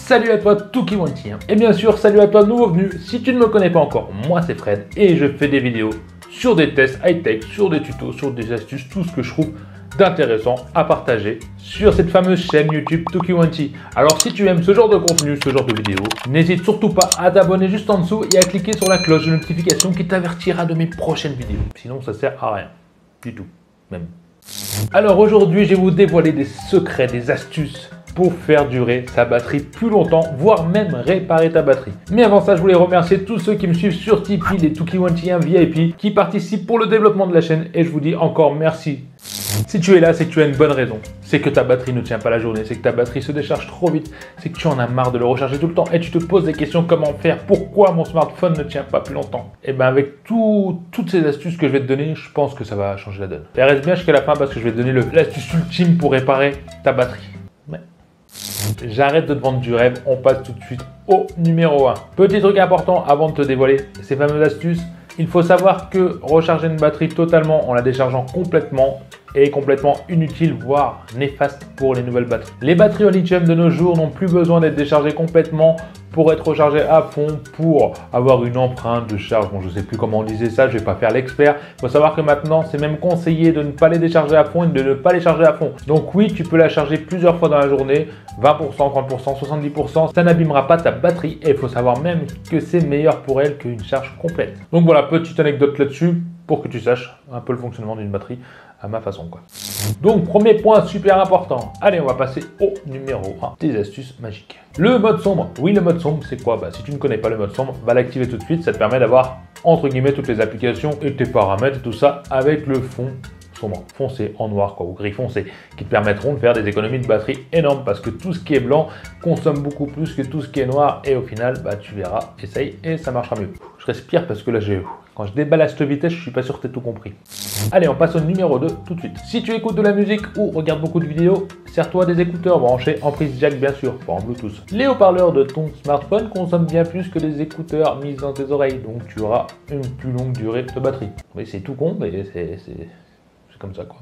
Salut à toi Tukiwanti, et bien sûr salut à toi nouveau venu. Si tu ne me connais pas encore, moi c'est Fred et je fais des vidéos sur des tests high-tech, sur des tutos, sur des astuces, tout ce que je trouve d'intéressant à partager sur cette fameuse chaîne YouTube Tukiwanti. Alors si tu aimes ce genre de contenu, ce genre de vidéos, n'hésite surtout pas à t'abonner juste en dessous et à cliquer sur la cloche de notification qui t'avertira de mes prochaines vidéos. Sinon ça sert à rien, du tout, même. Alors aujourd'hui je vais vous dévoiler des secrets, des astuces pour faire durer sa batterie plus longtemps, voire même réparer ta batterie. Mais avant ça, je voulais remercier tous ceux qui me suivent sur Tipeee, les Tukiwantiens VIP, qui participent pour le développement de la chaîne, et je vous dis encore merci. Si tu es là, c'est que tu as une bonne raison. C'est que ta batterie ne tient pas la journée, c'est que ta batterie se décharge trop vite, c'est que tu en as marre de le recharger tout le temps, et tu te poses des questions comment faire, pourquoi mon smartphone ne tient pas plus longtemps. Et bien avec toutes ces astuces que je vais te donner, je pense que ça va changer la donne. Et reste bien jusqu'à la fin parce que je vais te donner l'astuce ultime pour réparer ta batterie. J'arrête de te vendre du rêve, on passe tout de suite au numéro 1. Petit truc important avant de te dévoiler ces fameuses astuces, il faut savoir que recharger une batterie totalement en la déchargeant complètement est complètement inutile, voire néfaste pour les nouvelles batteries. Les batteries au lithium de nos jours n'ont plus besoin d'être déchargées complètement pour être rechargées à fond, pour avoir une empreinte de charge. Bon, je ne sais plus comment on disait ça, je ne vais pas faire l'expert. Il faut savoir que maintenant, c'est même conseillé de ne pas les décharger à fond et de ne pas les charger à fond. Donc oui, tu peux la charger plusieurs fois dans la journée, 20%, 30%, 70%. Ça n'abîmera pas ta batterie et il faut savoir même que c'est meilleur pour elle qu'une charge complète. Donc voilà, petite anecdote là-dessus pour que tu saches un peu le fonctionnement d'une batterie à ma façon, quoi. Donc premier point super important. Allez, on va passer au numéro 1, des astuces magiques. Le mode sombre. Oui, le mode sombre, c'est quoi? Si tu ne connais pas le mode sombre, va l'activer tout de suite. Ça te permet d'avoir entre guillemets toutes les applications et tes paramètres et tout ça avec le fond sombre, foncé, en noir quoi, ou gris foncé, qui te permettront de faire des économies de batterie énormes parce que tout ce qui est blanc consomme beaucoup plus que tout ce qui est noir et au final, tu verras, essaye et ça marchera mieux. Je respire parce que là, quand je déballe à cette vitesse, je suis pas sûr que tu aies tout compris. Allez, on passe au numéro 2 tout de suite. Si tu écoutes de la musique ou regardes beaucoup de vidéos, sers-toi des écouteurs branchés en prise jack bien sûr, pas en Bluetooth. Les haut-parleurs de ton smartphone consomment bien plus que les écouteurs mis dans tes oreilles, donc tu auras une plus longue durée de batterie. Oui, c'est tout con, mais c'est comme ça quoi.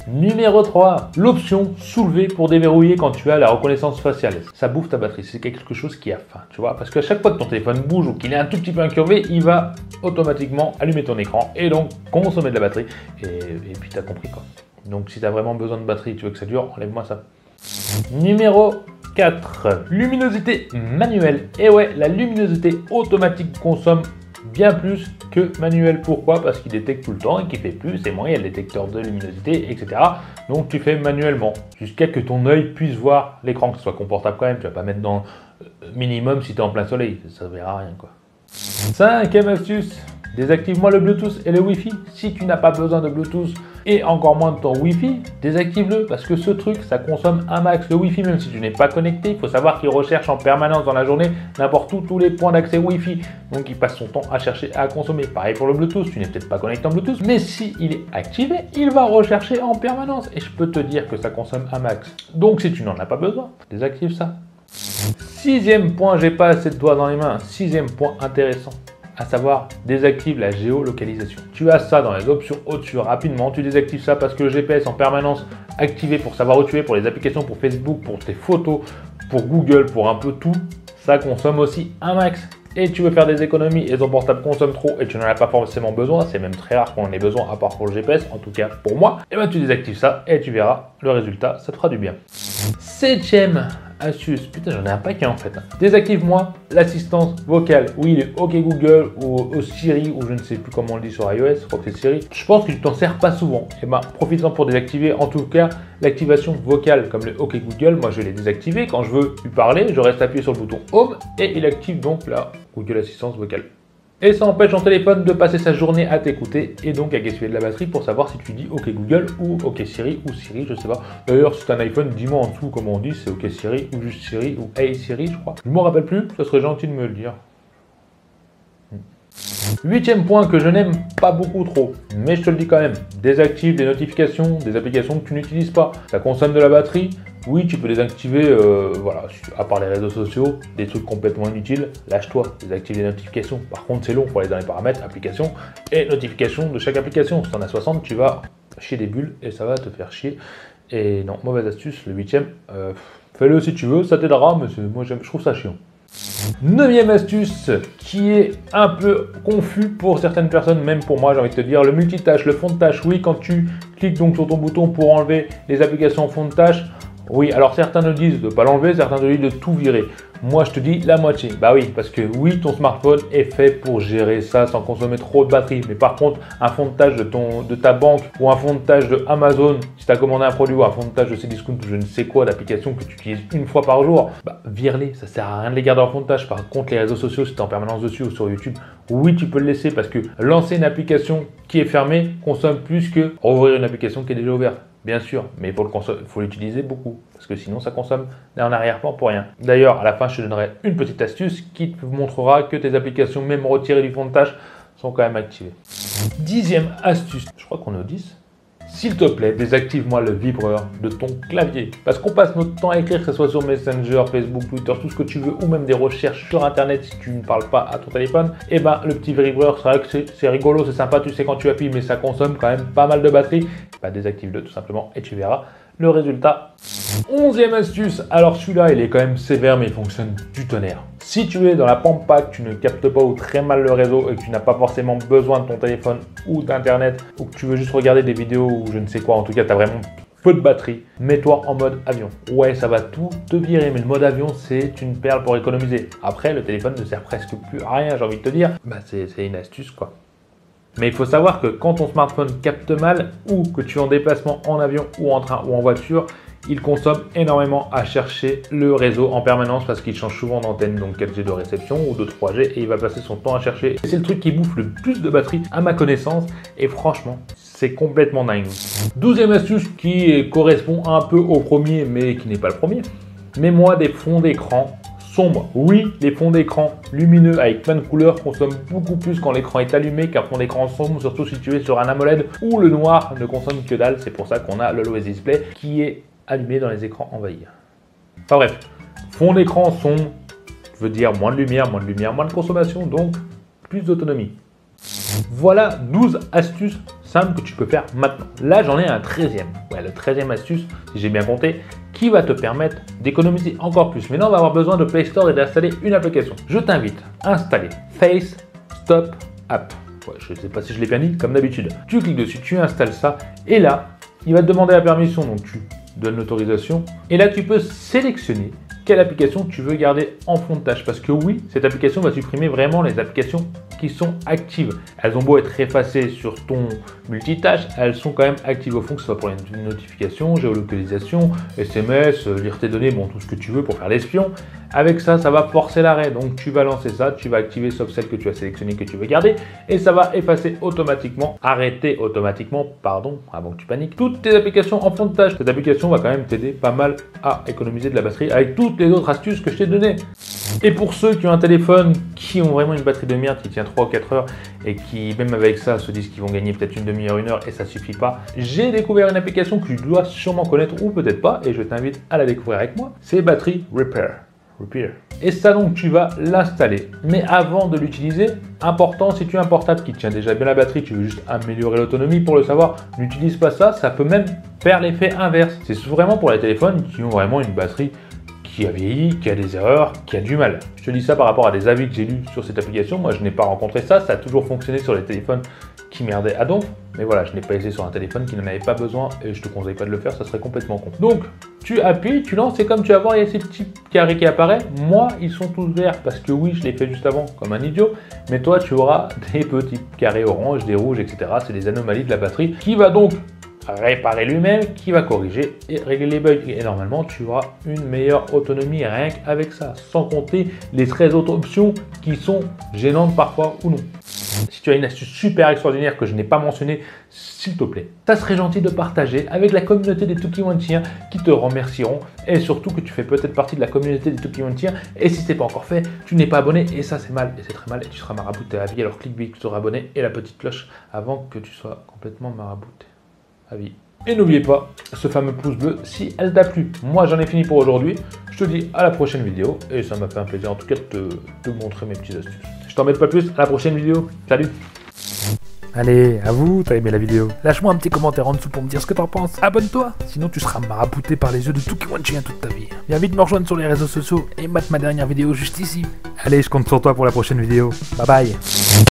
Numéro 3, l'option soulever pour déverrouiller quand tu as la reconnaissance faciale. Ça bouffe ta batterie, c'est quelque chose qui a faim, tu vois, parce qu'à chaque fois que ton téléphone bouge ou qu'il est un tout petit peu incurvé, il va automatiquement allumer ton écran et donc consommer de la batterie. Et puis tu as compris quoi. Donc si tu as vraiment besoin de batterie, tu veux que ça dure, enlève-moi ça. Numéro 4, luminosité manuelle. Et ouais, la luminosité automatique consomme bien plus que manuel. Pourquoi? Parce qu'il détecte tout le temps et qu'il fait plus et moins, il y a le détecteur de luminosité, etc. Donc tu fais manuellement jusqu'à que ton œil puisse voir l'écran, que ce soit confortable quand même. Tu vas pas mettre dans minimum si tu es en plein soleil, ça ne verra rien quoi. 5e astuce, désactive-moi le Bluetooth et le Wi-Fi. Si tu n'as pas besoin de Bluetooth et encore moins de ton Wi-Fi, désactive-le parce que ce truc, ça consomme un max. Le Wi-Fi, même si tu n'es pas connecté, il faut savoir qu'il recherche en permanence dans la journée n'importe où tous les points d'accès Wi-Fi. Donc il passe son temps à chercher à consommer. Pareil pour le Bluetooth, tu n'es peut-être pas connecté en Bluetooth, mais si il est activé, il va rechercher en permanence. Et je peux te dire que ça consomme un max. Donc si tu n'en as pas besoin, désactive ça. 6e point, j'ai pas assez de doigts dans les mains. 6e point intéressant, à savoir désactive la géolocalisation. Tu as ça dans les options au-dessus rapidement, tu désactives ça parce que le GPS en permanence activé pour savoir où tu es, pour les applications, pour Facebook, pour tes photos, pour Google, pour un peu tout, ça consomme aussi un max. Et tu veux faire des économies et ton portable consomme trop et tu n'en as pas forcément besoin, c'est même très rare qu'on en ait besoin à part pour le GPS, en tout cas pour moi, et tu désactives ça et tu verras le résultat, ça te fera du bien. 7e astuce, putain j'en ai un paquet en fait. Désactive-moi l'assistance vocale. Oui, le OK Google ou Siri ou je ne sais plus comment on le dit sur iOS, je crois que c'est Siri. Je pense que tu t'en sers pas souvent. Et profite-en pour désactiver en tout cas l'activation vocale comme le OK Google. Moi je l'ai désactivé. Quand je veux lui parler, je reste appuyé sur le bouton Home et il active donc la Google Assistance vocale. Et ça empêche ton téléphone de passer sa journée à t'écouter et donc à gaspiller de la batterie pour savoir si tu dis OK Google ou OK Siri ou Siri, je sais pas. D'ailleurs, si tu as un iPhone, dis-moi en dessous comment on dit, c'est OK Siri ou juste Siri ou Hey Siri, je crois. Je m'en rappelle plus, ça serait gentil de me le dire. 8e point que je n'aime pas beaucoup trop, mais je te le dis quand même, désactive les notifications des applications que tu n'utilises pas. Ça consomme de la batterie. Oui, tu peux désactiver, voilà, à part les réseaux sociaux, des trucs complètement inutiles, lâche-toi, désactive les notifications. Par contre, c'est long pour aller dans les paramètres, applications et notifications de chaque application. Si tu en as 60, tu vas chier des bulles et ça va te faire chier. Et non, mauvaise astuce, le 8e, Fais-le si tu veux, ça t'aidera, mais moi je trouve ça chiant. 9e astuce qui est un peu confus pour certaines personnes, même pour moi j'ai envie de te dire, le multitâche, le fond de tâche. Oui, quand tu cliques donc sur ton bouton pour enlever les applications en fond de tâche, oui, alors certains nous disent de ne pas l'enlever, certains te disent de tout virer. Moi, je te dis la moitié. Bah oui, parce que oui, ton smartphone est fait pour gérer ça sans consommer trop de batterie. Mais par contre, un fond de tâche de ta banque ou un fond de tâche de Amazon, si tu as commandé un produit ou un fond de tâche de Cdiscount ou je ne sais quoi d'application que tu utilises une fois par jour, bah vire-les. Ça sert à rien de les garder en fond de tâche. Par contre, les réseaux sociaux, si tu es en permanence dessus ou sur YouTube, oui, tu peux le laisser parce que lancer une application qui est fermée consomme plus que rouvrir une application qui est déjà ouverte. Bien sûr, mais il faut l'utiliser beaucoup, parce que sinon ça consomme en arrière-plan pour rien. D'ailleurs, à la fin, je te donnerai une petite astuce qui te montrera que tes applications, même retirées du fond de tâche, sont quand même activées. 10e astuce, je crois qu'on est au 10. S'il te plaît, désactive-moi le vibreur de ton clavier. Parce qu'on passe notre temps à écrire, que ce soit sur Messenger, Facebook, Twitter, tout ce que tu veux, ou même des recherches sur Internet si tu ne parles pas à ton téléphone. Et ben, le petit vibreur, c'est vrai que c'est rigolo, c'est sympa, tu sais quand tu appuies, mais ça consomme quand même pas mal de batterie. Bah, désactive-le tout simplement et tu verras le résultat. 11e astuce, alors celui-là, il est quand même sévère, mais il fonctionne du tonnerre. Si tu es dans la pampa, que tu ne captes pas ou très mal le réseau et que tu n'as pas forcément besoin de ton téléphone ou d'internet ou que tu veux juste regarder des vidéos ou je ne sais quoi, en tout cas tu as vraiment peu de batterie, mets-toi en mode avion. Ouais, ça va tout te virer, mais le mode avion c'est une perle pour économiser. Après, le téléphone ne sert presque plus à rien, j'ai envie de te dire. Bah c'est une astuce quoi. Mais il faut savoir que quand ton smartphone capte mal ou que tu es en déplacement en avion ou en train ou en voiture, il consomme énormément à chercher le réseau en permanence parce qu'il change souvent d'antenne, donc 4G de réception ou de 3G et il va passer son temps à chercher. C'est le truc qui bouffe le plus de batterie à ma connaissance et franchement, c'est complètement dingue. 12e astuce qui correspond un peu au premier mais qui n'est pas le premier. Mets-moi des fonds d'écran sombres. Oui, les fonds d'écran lumineux avec plein de couleurs consomment beaucoup plus quand l'écran est allumé qu'un fond d'écran sombre, surtout si tu es sur un AMOLED où le noir ne consomme que dalle. C'est pour ça qu'on a l'Always Display qui est allumé dans les écrans envahis. Enfin bref, fond d'écran sombre veut dire moins de lumière, moins de consommation, donc plus d'autonomie. Voilà 12 astuces simples que tu peux faire maintenant. Là, j'en ai un 13e. Ouais, le 13e astuce, si j'ai bien compté, qui va te permettre d'économiser encore plus. Mais là, on va avoir besoin de Play Store et d'installer une application. Je t'invite à installer Face Stop App. Ouais, je ne sais pas si je l'ai bien dit, comme d'habitude. Tu cliques dessus, tu installes ça, et là, il va te demander la permission, donc tu donnes l'autorisation. Et là, tu peux sélectionner quelle application tu veux garder en fond de tâche. Parce que oui, cette application va supprimer vraiment les applications qui sont actives. Elles ont beau être effacées sur ton multitâche, elles sont quand même actives au fond, que ce soit pour les notifications, géolocalisation, SMS, lire tes données, bon, tout ce que tu veux pour faire l'espion. Avec ça, ça va forcer l'arrêt. Donc, tu vas lancer ça, tu vas activer sauf celle que tu as sélectionnée, que tu veux garder, et ça va effacer automatiquement, arrêter automatiquement, pardon, avant que tu paniques, toutes tes applications en fond de tâche. Cette application va quand même t'aider pas mal à économiser de la batterie avec toutes les autres astuces que je t'ai données. Et pour ceux qui ont un téléphone qui ont vraiment une batterie de merde qui tient 3 ou 4 heures et qui, même avec ça, se disent qu'ils vont gagner peut-être une demi-heure, une heure et ça suffit pas, j'ai découvert une application que tu dois sûrement connaître ou peut-être pas et je t'invite à la découvrir avec moi. C'est Battery Repair. Et ça donc tu vas l'installer. Mais avant de l'utiliser, important, si tu as un portable qui tient déjà bien la batterie, tu veux juste améliorer l'autonomie, pour le savoir, n'utilise pas ça, ça peut même faire l'effet inverse. C'est vraiment pour les téléphones qui ont vraiment une batterie qui a vieilli, qui a des erreurs, qui a du mal. Je te dis ça par rapport à des avis que j'ai lus sur cette application. Moi, je n'ai pas rencontré ça. Ça a toujours fonctionné sur les téléphones qui merdaient à donf. Mais voilà, je n'ai pas essayé sur un téléphone qui n'en avait pas besoin et je te conseille pas de le faire, ça serait complètement con. Donc, tu appuies, tu lances et comme tu vas voir, il y a ces petits carrés qui apparaissent. Moi, ils sont tous verts parce que oui, je l'ai fait juste avant comme un idiot. Mais toi, tu auras des petits carrés orange, des rouges, etc. C'est des anomalies de la batterie qui va donc réparer lui-même, qui va corriger et régler les bugs. Et normalement, tu auras une meilleure autonomie rien qu'avec ça, sans compter les 13 autres options qui sont gênantes parfois ou non. Si tu as une astuce super extraordinaire que je n'ai pas mentionnée, s'il te plaît, ça serait gentil de partager avec la communauté des Tukiwantiens qui te remercieront et surtout que tu fais peut-être partie de la communauté des Tukiwantiens et si ce n'est pas encore fait, tu n'es pas abonné et ça c'est mal et c'est très mal et tu seras marabouté à vie. Alors clique vite sur abonner et la petite cloche avant que tu sois complètement marabouté à vie. Et n'oubliez pas ce fameux pouce bleu si elle t'a plu. Moi j'en ai fini pour aujourd'hui. Je te dis à la prochaine vidéo et ça m'a fait un plaisir en tout cas de te montrer mes petites astuces. Je t'embête pas plus, à la prochaine vidéo. Salut! Allez, à vous, t'as aimé la vidéo. Lâche-moi un petit commentaire en dessous pour me dire ce que t'en penses. Abonne-toi, sinon tu seras marabouté par les yeux de Tukiwanchien toute ta vie. Viens vite me rejoindre sur les réseaux sociaux et mate ma dernière vidéo juste ici. Allez, je compte sur toi pour la prochaine vidéo. Bye bye.